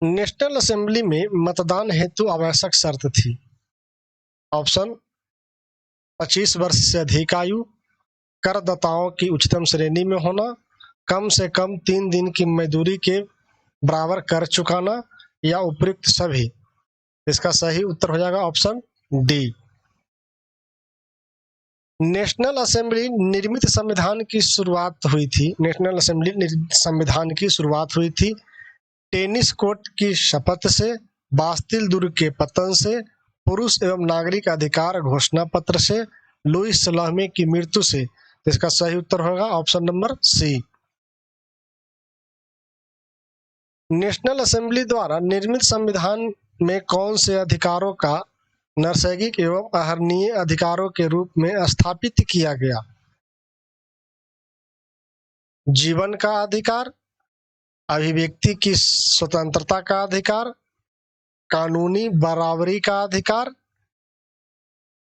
National assembly में मतदान हेतु आवश्यक शर्त थी। ऑप्शन 25 वर्ष से अधिक आयु, करदाताओं की उच्चतम श्रेणी में होना, कम से कम 3 दिन की मजदूरी के बराबर कर चुकाना या उपयुक्त सभी। इसका सही उत्तर हो जाएगा ऑप्शन डी। नेशनल असेंबली निर्मित संविधान की शुरुआत हुई थी। नेशनल असेंबली संविधान की शुरुआत हुई थी टेनिस कोर्ट की शपथ से, बास्तिल दुर्ग के पतन से, पुरुष एवं नागरिक अधिकार घोषणा पत्र से, लुईस 16वें की मृत्यु से। इसका सही उत्तर होगा option number C. National assembly द्वारा निर्मित संविधान में कौन से अधिकारों का नैसर्गिक एवं अहर्नीय अधिकारों के रूप में स्थापित किया गया? जीवन का अधिकार, अभिव्यक्ति की स्वतंत्रता का अधिकार, कानूनी बराबरी का अधिकार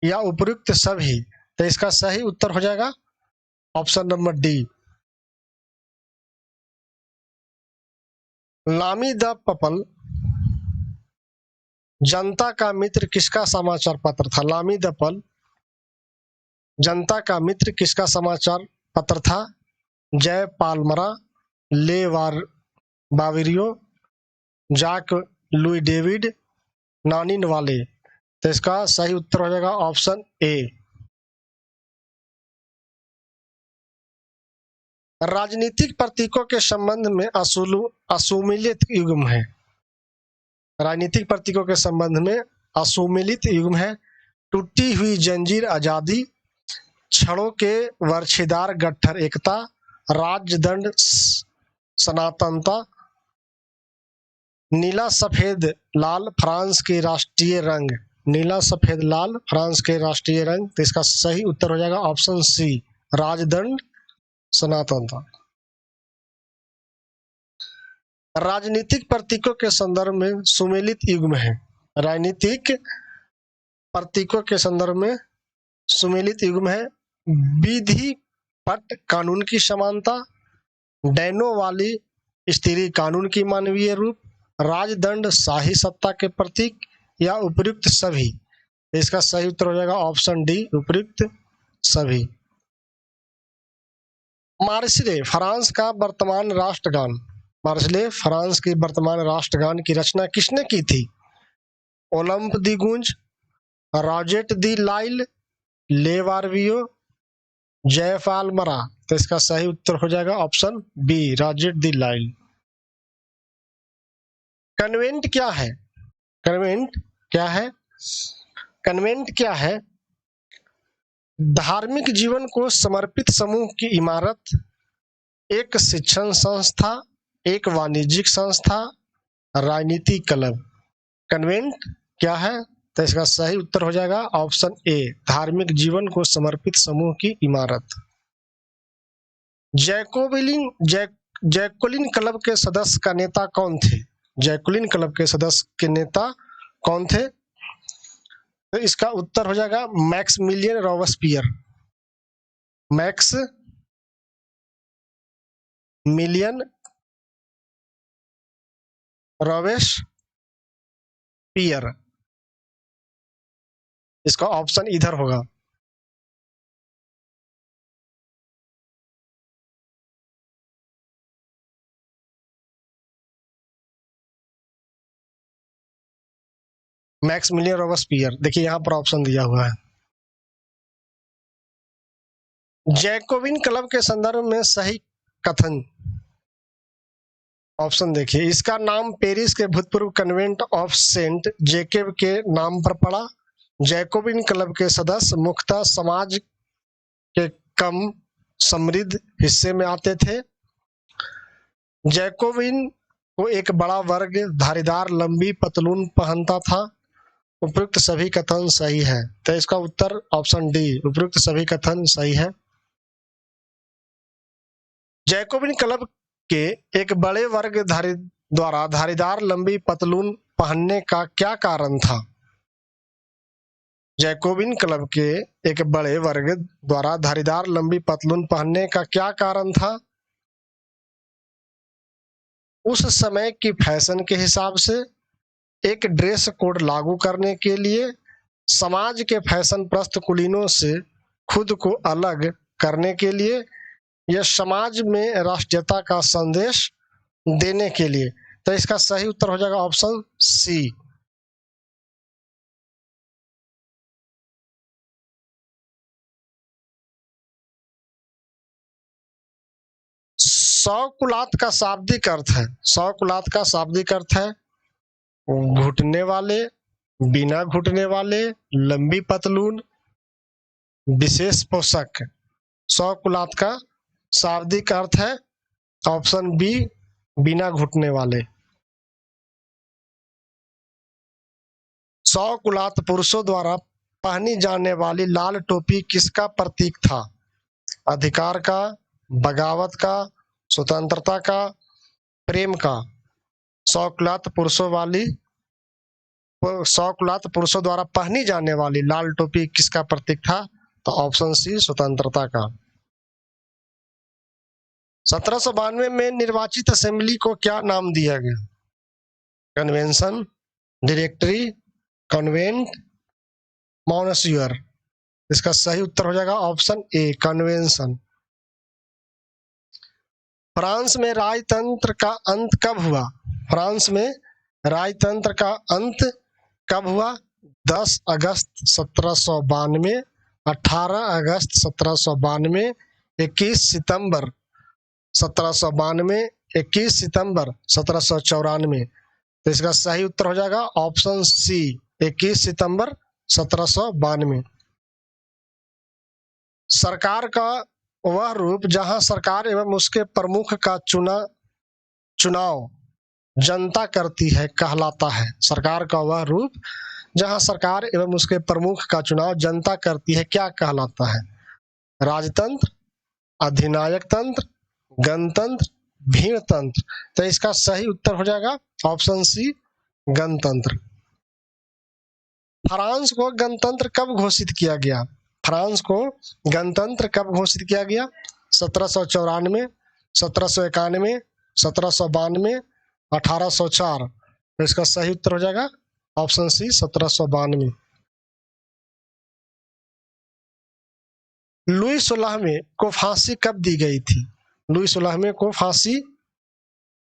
या उपयुक्त सभी। तो इसका सही उत्तर हो जाएगा ऑप्शन नंबर डी। लामी द पपल जनता का मित्र किसका समाचार पत्र था? लामी द पल जनता का मित्र किसका समाचार पत्र था? जय पालमरा, ले बाविरियो, जाक लुई डेविड, नानी नवाले। तो इसका सही उत्तर हो जाएगा ऑप्शन ए। राजनीतिक प्रतीकों के संबंध में असुमिलित युग्म है। राजनीतिक प्रतीकों के संबंध में असुमिलित युग्म है टूटी हुई जंजीर आजादी, छड़ों के वर्षीदार गट्ठर एकता, राजदंड सनातनता, नीला सफेद लाल फ्रांस के राष्ट्रीय रंग। नीला सफेद लाल फ्रांस के राष्ट्रीय रंग। तो इसका सही उत्तर हो जाएगा ऑप्शन सी, राजदंड सनातनता। राजनीतिक प्रतीकों के संदर्भ में सुमेलित युग्म है। राजनीतिक प्रतीकों के संदर्भ में सुमेलित युग्म है विधि पट कानून की समानता, डैनो वाली स्त्री कानून की मानवीय रूप, राजदंड शाही सत्ता के प्रतीक या उपयुक्त सभी। इसका सही उत्तर हो जाएगा ऑप्शन डी, उपयुक्त सभी। मार्शले फ्रांस का वर्तमान राष्ट्रगान, मार्शले फ्रांस की वर्तमान राष्ट्रगान की रचना किसने की थी? ओलंप दी गूंज, रॉजेट दी लाइल, ले वार्वियो, जयपाल मरा। तो इसका सही उत्तर हो जाएगा ऑप्शन बी, रॉजेट दी लाइल। कन्वेंट क्या है? कन्वेंट क्या है? कन्वेंट क्या है? धार्मिक जीवन को समर्पित समूह की इमारत, एक शिक्षण संस्था, एक वाणिज्यिक संस्था, राजनीतिक क्लब। कन्वेंट क्या है? तो इसका सही उत्तर हो जाएगा ऑप्शन ए, धार्मिक जीवन को समर्पित समूह की इमारत। जैकोलिन क्लब के सदस्य का नेता कौन थे? जैकोलिन क्लब के सदस्य के नेता कौन थे? तो इसका उत्तर हो जाएगा Maximilian Robespierre. Max million Robespierre. इसका ऑप्शन इधर होगा। Maximilian Robespierre. देखिए यहां पर ऑप्शन दिया हुआ है। जैकोबिन क्लब के संदर्भ में सही कथन, ऑप्शन देखिए, इसका नाम पेरिस के भूतपूर्व कन्वेंट ऑफ सेंट जेकेब के नाम पर पड़ा। जैकोबिन क्लब के सदस्य मुख्यतः समाज के कम समृद्ध हिस्से में आते थे। जैकोबिन को एक बड़ा वर्ग धारीदार लंबी पतलून पहनता था। उपयुक्त सभी कथन सही है। तो इसका उत्तर ऑप्शन डी, उपयुक्त सभी कथन सही है। जैकोबिन क्लब के एक बड़े वर्ग द्वारा धारीदार लंबी पतलून पहनने का क्या कारण था? जैकोबिन क्लब के एक बड़े वर्ग द्वारा धारीदार लंबी पतलून पहनने का क्या कारण था? उस समय की फैशन के हिसाब से एक ड्रेस कोड लागू करने के लिए समाज के फैशन प्रस्त कुलीनों से खुद को अलग करने के लिए या समाज में राष्ट्रीयता का संदेश देने के लिए। तो इसका सही उत्तर हो जाएगा ऑप्शन सी। सौकुलात का शाब्दिक अर्थ है, सौकुलात का शाब्दिक अर्थ है घुटने वाले, बिना घुटने वाले, लंबी पतलून, विशेष पोशाक। सौकुलात का शाब्दिक अर्थ है ऑप्शन बी, बिना घुटने वाले। सौकुलात पुरुषों द्वारा पहनी जाने वाली लाल टोपी किसका प्रतीक था? अधिकार का, बगावत का, स्वतंत्रता का, प्रेम का। सौकुलात पुरुषों द्वारा पहनी जाने वाली लाल टोपी किसका प्रतीक था? तो ऑप्शन सी, स्वतंत्रता का। 1792 में निर्वाचित असेंबली को क्या नाम दिया गया? Convention, directory, convent, monsieur. इसका सही उत्तर हो जाएगा ऑप्शन ए, कन्वेंशन। फ्रांस में राजतंत्र का अंत कब हुआ? फ्रांस में राजतंत्र का अंत कब हुआ? 10 अगस्त 1792, 18 अगस्त 1792, 21 सितंबर 1792, 21 सितंबर 1794। तो इसका सही उत्तर हो जाएगा ऑप्शन सी, 21 सितंबर 1792। सरकार का वह रूप जहां सरकार एवं उसके प्रमुख का चुनाव जनता करती है कहलाता है। सरकार का वह रूप जहां सरकार एवं उसके प्रमुख का चुनाव जनता करती है क्या कहलाता है? राजतंत्र, अधिनायक तंत्र, गणतंत्र, भीड़तंत्र। तो इसका सही उत्तर हो जाएगा ऑप्शन सी, गणतंत्र। फ्रांस को गणतंत्र कब घोषित किया गया? फ्रांस को गणतंत्र कब घोषित किया गया? 1794, 1791, 1792, 1804। तो इसका सही उत्तर हो जाएगा ऑप्शन सी, 1792। लुई 16वें को फांसी कब दी गई थी? लुई 16वें को फांसी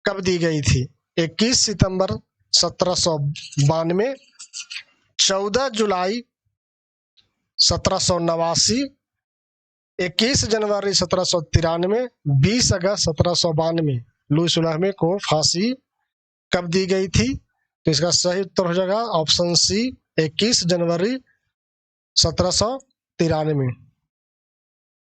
कब दी गई थी? 21 सितंबर 1792, 14 जुलाई 1789, 21 जनवरी 1793, 20 अगस्त 1792। लुई 16वें को फांसी कब दी गई थी? तो इसका सही उत्तर हो जाएगा ऑप्शन सी, 21 जनवरी 1793।